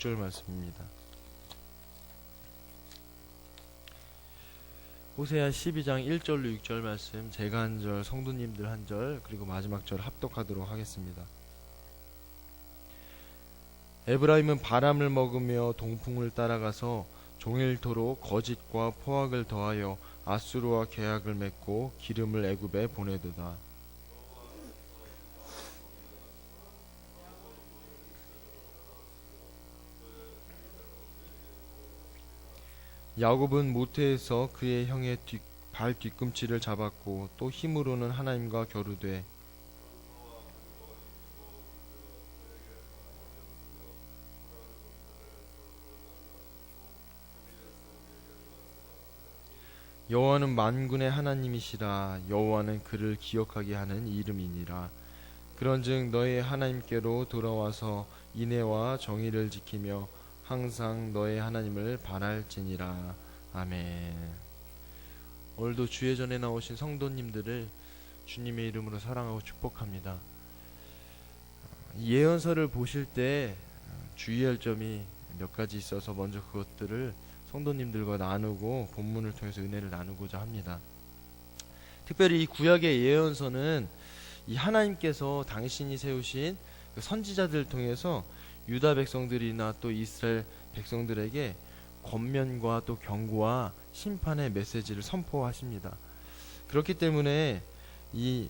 6절 말씀입니다. 호세아 12장 1절로 6절 말씀, 제가 한 절, 성도님들 한 절, 그리고 마지막 절 합독하도록 하겠습니다. 에브라임은 바람을 먹으며 동풍을 따라가서 종일토록 거짓과 포악을 더하여 아수르와 계약을 맺고 기름을 애굽에 보내도다. 야곱은 모태에서 그의 형의 발 뒤꿈치를 잡았고 또 힘으로는 하나님과 겨루되 여호와는 만군의 하나님이시라. 여호와는 그를 기억하게 하는 이름이니라. 그런즉 너의 하나님께로 돌아와서 인애와 정의를 지키며 항상 너의 하나님을 바랄지니라. 아멘. 오늘도 주의 전에 나오신 성도님들을 주님의 이름으로 사랑하고 축복합니다. 예언서를 보실 때 주의할 점이 몇 가지 있어서 먼저 그것들을 성도님들과 나누고 본문을 통해서 은혜를 나누고자 합니다. 특별히 이 구약의 예언서는 이 하나님께서 당신이 세우신 그 선지자들을 통해서 유다 백성들이나 또 이스라엘 백성들에게 권면과 또 경고와 심판의 메시지를 선포하십니다. 그렇기 때문에 이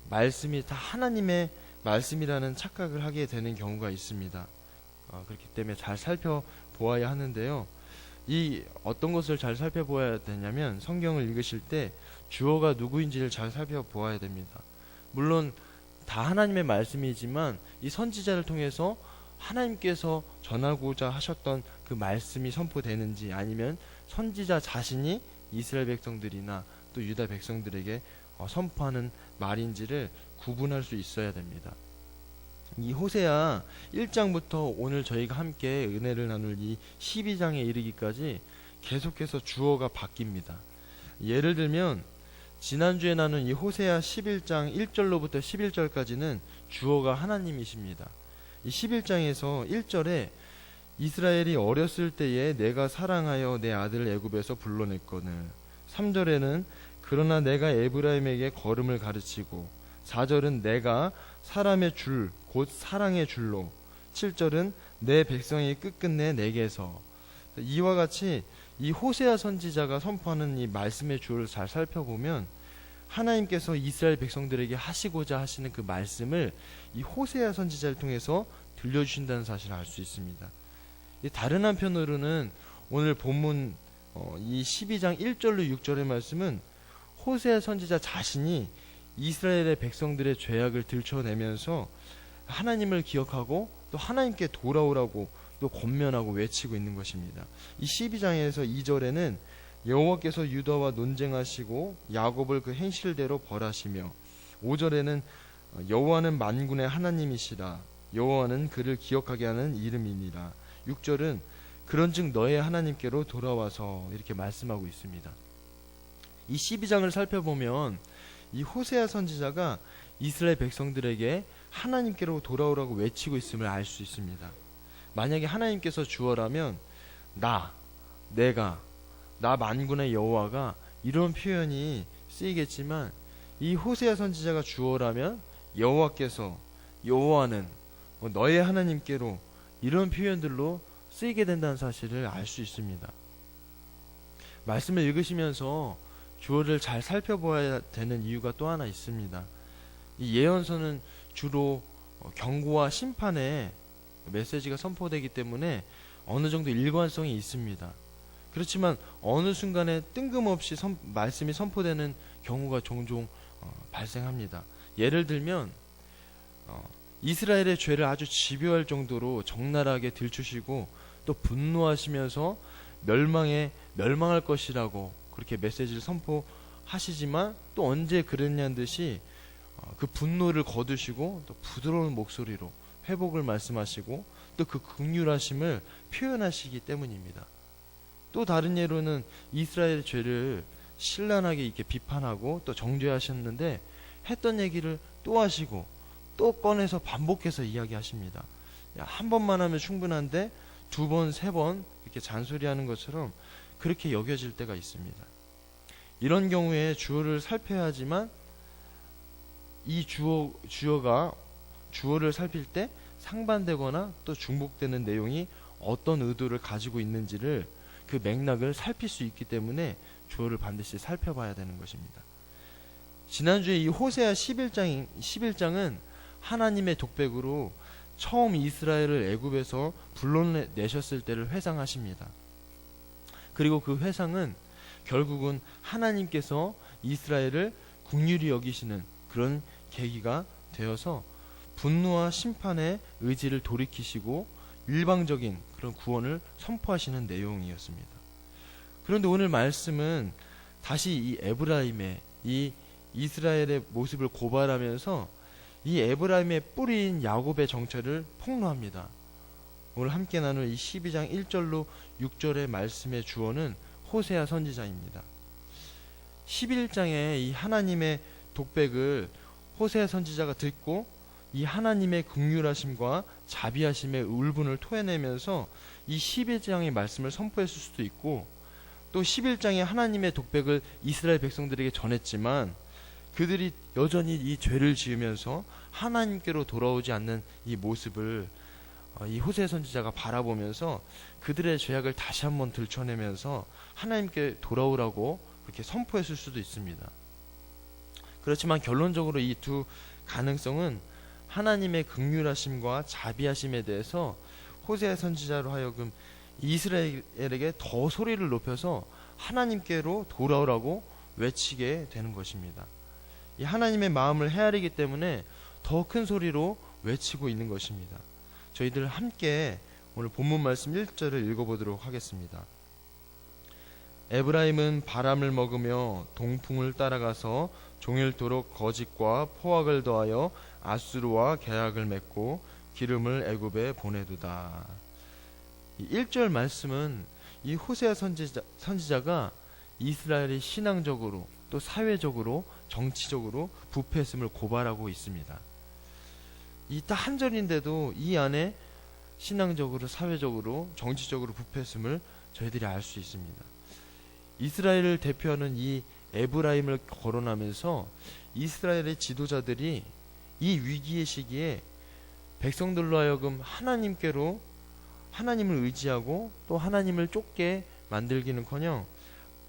말씀이 다 하나님의 말씀이라는 착각을 하게 되는 경우가 있습니다. 그렇기 때문에 잘 살펴보아야 하는데요. 이 어떤 것을 잘 살펴보아야 되냐면 성경을 읽으실 때 주어가 누구인지를 잘 살펴보아야 됩니다. 물론 다 하나님의 말씀이지만 이 선지자를 통해서 하나님께서 전하고자 하셨던 그 말씀이 선포되는지, 아니면 선지자 자신이 이스라엘 백성들이나 또 유다 백성들에게 선포하는 말인지를 구분할 수 있어야 됩니다. 이 호세아 1장부터 오늘 저희가 함께 은혜를 나눌 이 12장에 이르기까지 계속해서 주어가 바뀝니다. 예를 들면 지난주에 나눈 이 호세아 11장 1절로부터 11절까지는 주어가 하나님이십니다. 이 11장에서 1절에 이스라엘이 어렸을 때에 내가 사랑하여 내 아들을 애굽에서 불러냈거늘, 3절에는 그러나 내가 에브라임에게 걸음을 가르치고, 4절은 내가 사람의 줄 곧 사랑의 줄로, 7절은 내 백성이 끝끝내 내게서. 이와 같이 이 호세아 선지자가 선포하는 이 말씀의 주어를 잘 살펴보면 하나님께서 이스라엘 백성들에게 하시고자 하시는 그 말씀을 이 호세아 선지자를 통해서 들려주신다는 사실을 알 수 있습니다. 다른 한편으로는 오늘 본문 이 12장 1절로 6절의 말씀은 호세아 선지자 자신이 이스라엘의 백성들의 죄악을 들춰내면서 하나님을 기억하고 또 하나님께 돌아오라고 또 권면하고 외치고 있는 것입니다. 이 12장에서 2절에는 여호와께서 유다와 논쟁하시고 야곱을 그 행실대로 벌하시며, 5절에는 여호와는 만군의 하나님이시라. 여호와는 그를 기억하게 하는 이름이니라. 6절은 그런즉 너의 하나님께로 돌아와서, 이렇게 말씀하고 있습니다. 이 12장을 살펴보면 이 호세아 선지자가 이스라엘 백성들에게 하나님께로 돌아오라고 외치고 있음을 알 수 있습니다. 만약에 하나님께서 주어라면 내가 나 만군의 여호와가, 이런 표현이 쓰이겠지만 이 호세아 선지자가 주어라면 여호와께서, 여호와는 너의 하나님께로, 이런 표현들로 쓰이게 된다는 사실을 알 수 있습니다. 말씀을 읽으시면서 주어를 잘 살펴보아야 되는 이유가 또 하나 있습니다. 이 예언서는 주로 경고와 심판의 메시지가 선포되기 때문에 어느 정도 일관성이 있습니다. 그렇지만 어느 순간에 뜬금없이 말씀이 선포되는 경우가 종종 발생합니다. 예를 들면 이스라엘의 죄를 아주 집요할 정도로 적나라하게 들추시고 또 분노하시면서 멸망할 것이라고 그렇게 메시지를 선포하시지만, 또 언제 그랬냐는 듯이 그 분노를 거두시고 또 부드러운 목소리로 회복을 말씀하시고 또 그 긍휼하심을 표현하시기 때문입니다. 또 다른 예로는 이스라엘의 죄를 신랄하게 이렇게 비판하고 또 정죄하셨는데 했던 얘기를 또 하시고 또 꺼내서 반복해서 이야기하십니다. 야, 한 번만 하면 충분한데 두 번, 세 번 이렇게 잔소리하는 것처럼 그렇게 여겨질 때가 있습니다. 이런 경우에 주어를 살펴야 하지만 이 주어가 주어를 살필 때 상반되거나 또 중복되는 내용이 어떤 의도를 가지고 있는지를 그 맥락을 살필 수 있기 때문에 주어를 반드시 살펴봐야 되는 것입니다. 지난주에 이 호세아 11장은 하나님의 독백으로 처음 이스라엘을 애굽에서 불러내셨을 때를 회상하십니다. 그리고 그 회상은 결국은 하나님께서 이스라엘을 긍휼히 여기시는 그런 계기가 되어서 분노와 심판의 의지를 돌이키시고 일방적인 그런 구원을 선포하시는 내용이었습니다. 그런데 오늘 말씀은 다시 이 에브라임의 이 이스라엘의 모습을 고발하면서 이 에브라임의 뿌리인 야곱의 정체를 폭로합니다. 오늘 함께 나눌 이 12장 1절로 6절의 말씀의 주어는 호세아 선지자입니다. 11장에 이 하나님의 독백을 호세아 선지자가 듣고 이 하나님의 긍휼하심과 자비하심의 울분을 토해내면서 이 12장의 말씀을 선포했을 수도 있고, 또 11장에 하나님의 독백을 이스라엘 백성들에게 전했지만 그들이 여전히 이 죄를 지으면서 하나님께로 돌아오지 않는 이 모습을 이 호세아 선지자가 바라보면서 그들의 죄악을 다시 한번 들춰내면서 하나님께 돌아오라고 그렇게 선포했을 수도 있습니다. 그렇지만 결론적으로 이 두 가능성은 하나님의 긍휼하심과 자비하심에 대해서 호세아 선지자로 하여금 이스라엘에게 더 소리를 높여서 하나님께로 돌아오라고 외치게 되는 것입니다. 이 하나님의 마음을 헤아리기 때문에 더 큰 소리로 외치고 있는 것입니다. 저희들 함께 오늘 본문 말씀 1절을 읽어보도록 하겠습니다. 에브라임은 바람을 먹으며 동풍을 따라가서 종일토록 거짓과 포악을 더하여 아수르와 계약을 맺고 기름을 애굽에 보내두다. 이 1절 말씀은 이 호세아 선지자가 이스라엘이 신앙적으로 또 사회적으로 정치적으로 부패했음을 고발하고 있습니다. 이 딱 한 절인데도 이 안에 신앙적으로 사회적으로 정치적으로 부패했음을 저희들이 알 수 있습니다. 이스라엘을 대표하는 이 에브라임을 거론하면서 이스라엘의 지도자들이 이 위기의 시기에 백성들로 하여금 하나님께로 하나님을 의지하고 또 하나님을 쫓게 만들기는커녕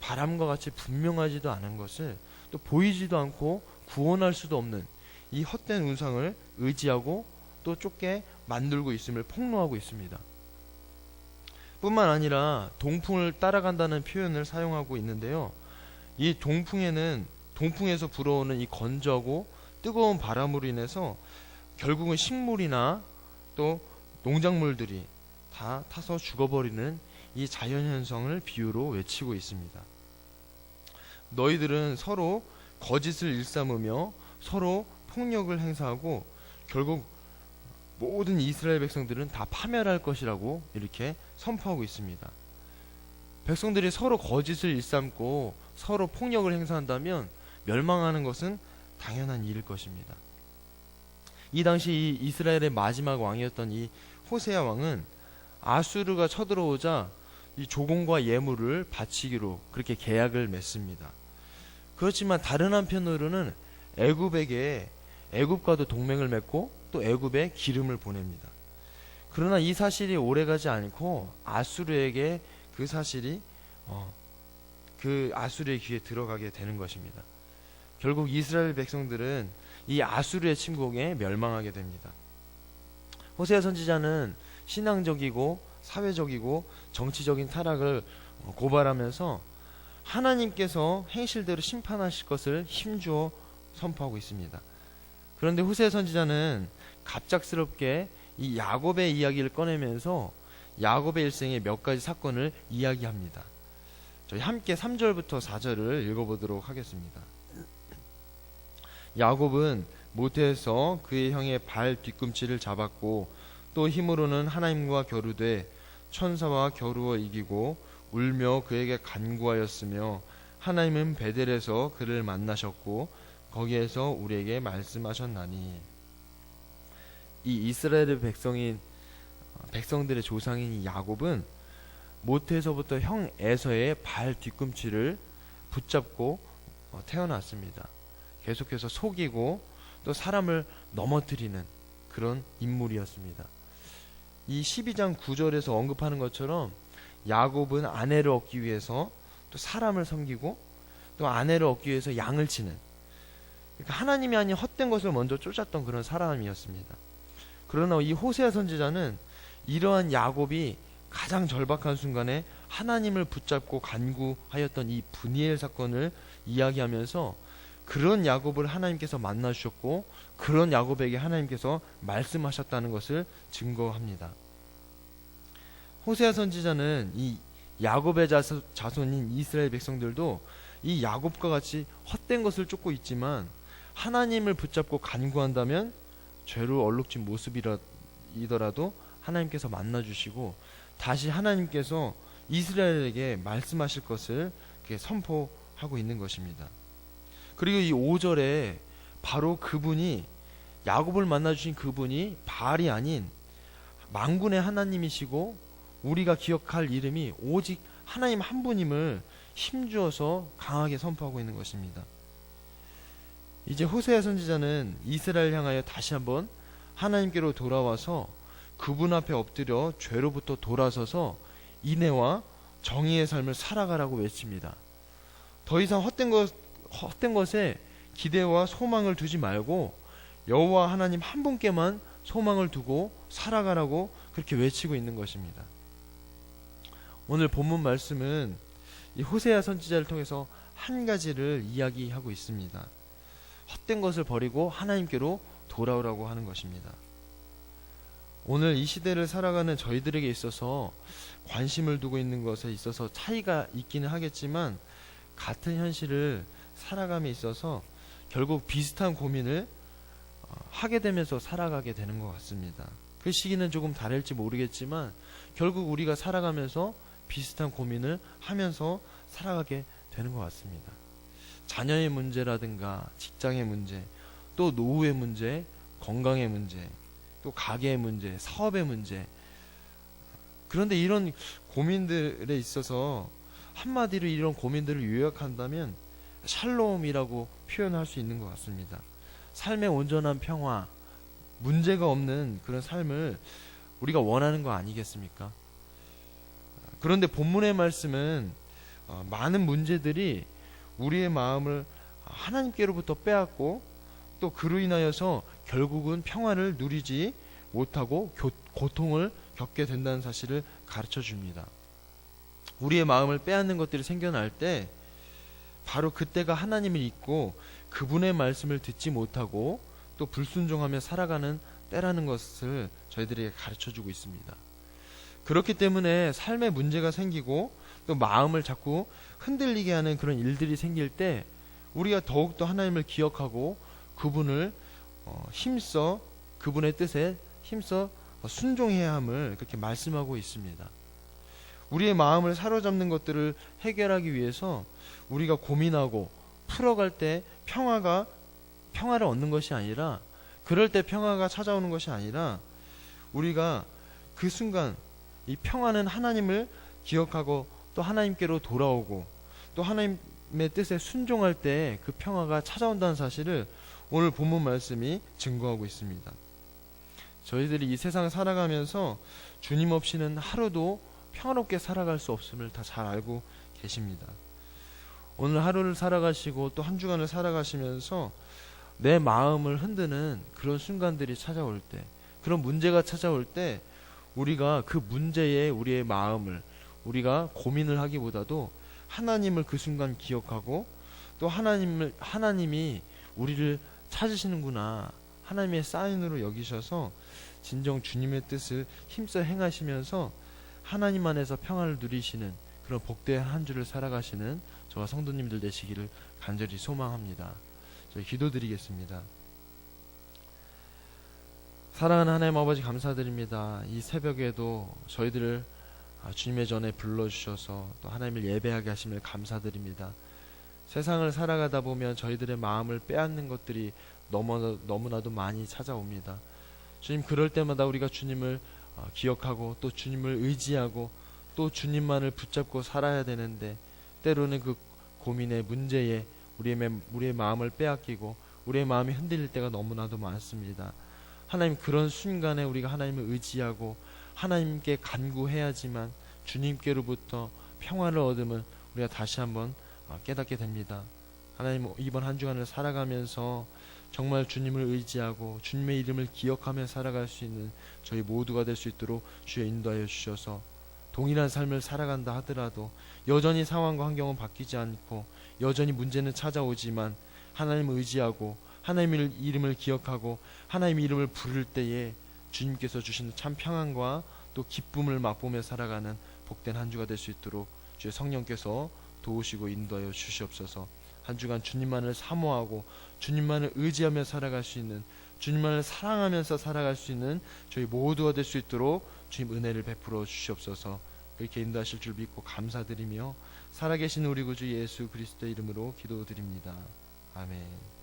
바람과 같이 분명하지도 않은 것을 또 보이지도 않고 구원할 수도 없는 이 헛된 우상을 의지하고 또 쫓게 만들고 있음을 폭로하고 있습니다. 뿐만 아니라 동풍을 따라간다는 표현을 사용하고 있는데요. 이 동풍에서 불어오는 이 건조하고 뜨거운 바람으로 인해서 결국은 식물이나 또 농작물들이 다 타서 죽어버리는 이 자연현상을 비유로 외치고 있습니다. 너희들은 서로 거짓을 일삼으며 서로 폭력을 행사하고 결국 모든 이스라엘 백성들은 다 파멸할 것이라고 이렇게 선포하고 있습니다. 백성들이 서로 거짓을 일삼고 서로 폭력을 행사한다면 멸망하는 것은 당연한 일일 것입니다. 이 당시 이 이스라엘의 마지막 왕이었던 이 호세아 왕은 아수르가 쳐들어오자 이 조공과 예물을 바치기로 그렇게 계약을 맺습니다. 그렇지만 다른 한편으로는 애굽과도 동맹을 맺고 또 애굽에 기름을 보냅니다. 그러나 이 사실이 오래가지 않고 아수르에게 그 사실이 그 아수르의 귀에 들어가게 되는 것입니다. 결국 이스라엘 백성들은 이 아수르의 침공에 멸망하게 됩니다. 호세아 선지자는 신앙적이고 사회적이고 정치적인 타락을 고발하면서 하나님께서 행실대로 심판하실 것을 힘주어 선포하고 있습니다. 그런데 호세아 선지자는 갑작스럽게 이 야곱의 이야기를 꺼내면서 야곱의 일생의 몇 가지 사건을 이야기합니다. 저희 함께 3절부터 4절을 읽어보도록 하겠습니다. 야곱은 모태에서 그의 형의 발 뒤꿈치를 잡았고 또 힘으로는 하나님과 겨루되 천사와 겨루어 이기고 울며 그에게 간구하였으며 하나님은 베델에서 그를 만나셨고 거기에서 우리에게 말씀하셨나니. 이 이스라엘의 백성인 백성들의 조상인 이 야곱은 모태에서부터 형 에서의 발 뒤꿈치를 붙잡고 태어났습니다. 계속해서 속이고 또 사람을 넘어뜨리는 그런 인물이었습니다. 이 12장 9절에서 언급하는 것처럼 야곱은 아내를 얻기 위해서 또 사람을 섬기고 또 아내를 얻기 위해서 양을 치는, 그러니까 하나님이 아닌 헛된 것을 먼저 쫓았던 그런 사람이었습니다. 그러나 이 호세아 선지자는 이러한 야곱이 가장 절박한 순간에 하나님을 붙잡고 간구하였던 이 브니엘 사건을 이야기하면서 그런 야곱을 하나님께서 만나 주셨고 그런 야곱에게 하나님께서 말씀하셨다는 것을 증거합니다. 호세아 선지자는 이 야곱의 자손인 이스라엘 백성들도 이 야곱과 같이 헛된 것을 쫓고 있지만 하나님을 붙잡고 간구한다면 죄로 얼룩진 모습이더라도 하나님께서 만나 주시고 다시 하나님께서 이스라엘에게 말씀하실 것을 선포하고 있는 것입니다. 그리고 이 5절에 바로 그분이, 야곱을 만나 주신 그분이 바알이 아닌 만군의 하나님이시고 우리가 기억할 이름이 오직 하나님 한 분임을 힘주어서 강하게 선포하고 있는 것입니다. 이제 호세아 선지자는 이스라엘 향하여 다시 한번 하나님께로 돌아와서 그분 앞에 엎드려 죄로부터 돌아서서 인애와 정의의 삶을 살아가라고 외칩니다. 더 이상 헛된 것에 기대와 소망을 두지 말고 여호와 하나님 한 분께만 소망을 두고 살아가라고 그렇게 외치고 있는 것입니다. 오늘 본문 말씀은 이 호세아 선지자를 통해서 한 가지를 이야기하고 있습니다. 헛된 것을 버리고 하나님께로 돌아오라고 하는 것입니다. 오늘 이 시대를 살아가는 저희들에게 있어서 관심을 두고 있는 것에 있어서 차이가 있기는 하겠지만 같은 현실을 살아감에 있어서 결국 비슷한 고민을 하게 되면서 살아가게 되는 것 같습니다. 그 시기는 조금 다를지 모르겠지만 결국 우리가 살아가면서 비슷한 고민을 하면서 살아가게 되는 것 같습니다. 자녀의 문제라든가 직장의 문제, 또 노후의 문제, 건강의 문제, 또 가게의 문제, 사업의 문제. 그런데 이런 고민들에 있어서 한마디로 이런 고민들을 요약한다면 샬롬이라고 표현할 수 있는 것 같습니다. 삶의 온전한 평화, 문제가 없는 그런 삶을 우리가 원하는 거 아니겠습니까? 그런데 본문의 말씀은 많은 문제들이 우리의 마음을 하나님께로부터 빼앗고 또 그로 인하여서 결국은 평화를 누리지 못하고 고통을 겪게 된다는 사실을 가르쳐 줍니다. 우리의 마음을 빼앗는 것들이 생겨날 때 바로 그때가 하나님을 잊고 그분의 말씀을 듣지 못하고 또 불순종하며 살아가는 때라는 것을 저희들에게 가르쳐 주고 있습니다. 그렇기 때문에 삶에 문제가 생기고 또 마음을 자꾸 흔들리게 하는 그런 일들이 생길 때 우리가 더욱더 하나님을 기억하고 그분을 힘써 그분의 뜻에 힘써 순종해야 함을 그렇게 말씀하고 있습니다. 우리의 마음을 사로잡는 것들을 해결하기 위해서 우리가 고민하고 풀어갈 때 평화를 얻는 것이 아니라, 그럴 때 평화가 찾아오는 것이 아니라 우리가 그 순간 이 평화는 하나님을 기억하고 또 하나님께로 돌아오고 또 하나님의 뜻에 순종할 때 그 평화가 찾아온다는 사실을 오늘 본문 말씀이 증거하고 있습니다. 저희들이 이 세상을 살아가면서 주님 없이는 하루도 평화롭게 살아갈 수 없음을 다 잘 알고 계십니다. 오늘 하루를 살아가시고 또 한 주간을 살아가시면서 내 마음을 흔드는 그런 순간들이 찾아올 때, 그런 문제가 찾아올 때 우리가 그 문제에 우리의 마음을 우리가 고민을 하기보다도 하나님을 그 순간 기억하고 또 하나님이 우리를 찾으시는구나, 하나님의 사인으로 여기셔서 진정 주님의 뜻을 힘써 행하시면서 하나님 안에서 평안을 누리시는 그런 복된 한 주를 살아가시는 저와 성도님들 되시기를 간절히 소망합니다. 저희 기도드리겠습니다. 사랑하는 하나님 아버지, 감사드립니다. 이 새벽에도 저희들을 주님의 전에 불러주셔서 또 하나님을 예배하게 하심을 감사드립니다. 세상을 살아가다 보면 저희들의 마음을 빼앗는 것들이 너무나도 많이 찾아옵니다. 주님, 그럴 때마다 우리가 주님을 기억하고 또 주님을 의지하고 또 주님만을 붙잡고 살아야 되는데, 때로는 그 고민의 문제에 우리의 마음을 빼앗기고 우리의 마음이 흔들릴 때가 너무나도 많습니다. 하나님, 그런 순간에 우리가 하나님을 의지하고 하나님께 간구해야지만 주님께로부터 평화를 얻으면 우리가 다시 한번 깨닫게 됩니다. 하나님, 이번 한 주간을 살아가면서 정말 주님을 의지하고 주님의 이름을 기억하며 살아갈 수 있는 저희 모두가 될 수 있도록 주여 인도하여 주셔서, 동일한 삶을 살아간다 하더라도 여전히 상황과 환경은 바뀌지 않고 여전히 문제는 찾아오지만 하나님을 의지하고 하나님의 이름을 기억하고 하나님의 이름을 부를 때에 주님께서 주시는 참 평안과 또 기쁨을 맛보며 살아가는 복된 한 주가 될 수 있도록 주의 성령께서 도우시고 인도하여 주시옵소서. 한 주간 주님만을 사모하고 주님만을 의지하며 살아갈 수 있는, 주님만을 사랑하면서 살아갈 수 있는 저희 모두가 될 수 있도록 주님 은혜를 베풀어 주시옵소서. 그렇게 인도하실 줄 믿고 감사드리며 살아계신 우리 구주 예수 그리스도의 이름으로 기도드립니다. 아멘.